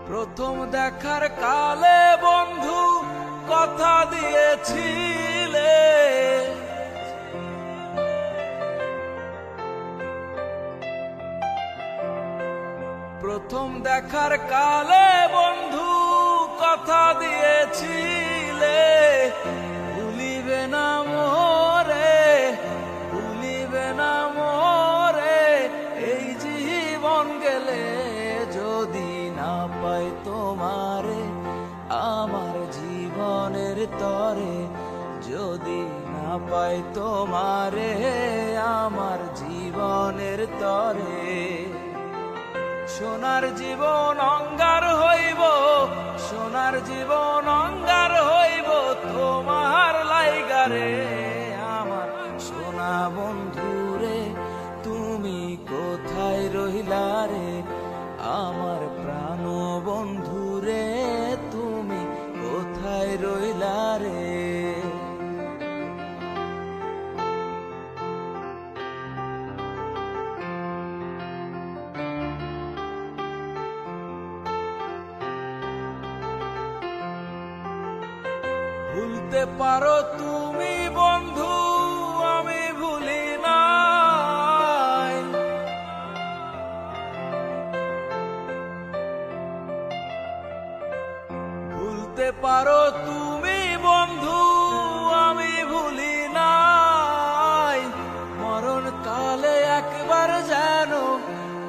প্রথম দেখার কালে বন্ধু কথা দিয়েছিলে, প্রথম দেখার কালে বন্ধু কথা দিয়েছিলে, ভুলিবে না মোরে, ভুলিবে না মোরে, এই জীবন গেলে যদি না পাই তোমারে, আমার জীবনের তরে যদি না পাই তোমারে, আমার জীবনের তরে। সোনার জীবন অঙ্গার হইব, সোনার জীবন অঙ্গার হইব তোমার লাইগারে, আমার সোনা বন্ধুরে তুমি কোথায় রহিলা রে, আমার প্রাণ বন্ধুরে তুমি কোথায় রইলা রে। ভুলতে পারো তুমি বন্ধু, আমি ভুলি নাই, ভুলতে পারো তুমি বন্ধু, আমি ভুলি নাই। মরণ কালে একবার যেন,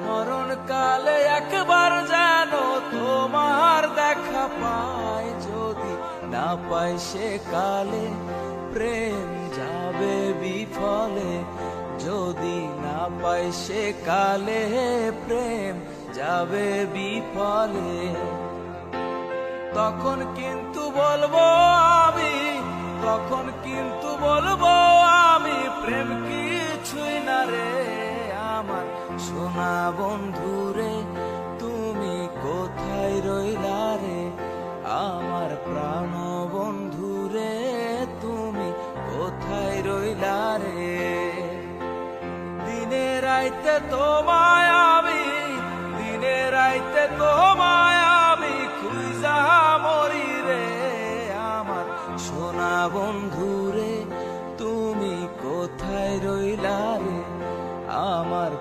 মরণ কালে একবার যেন তোমার দেখা পাই, যদি না পাই সে কালে প্রেম যাবে বিফলে, যদি না পাই সে কালে প্রেম যাবে বিফলে। তখন কিন্তু বলবো আমি, তখন কিন্তু বলবো আমি, প্রেম কিছুই না রে, আমার সোনা বন্ধুরে তুমি কোথায় রইলা রে, আমার প্রাণ বন্ধুরে তুমি কোথায় রইলা রে। দিনে রাইতে তোমায় আমি, দিনে রাইতে তোমায় আমি খুঁজা মরি রে, আমার সোনা বন্ধুরে তুমি কোথায় রইলা রে, আমার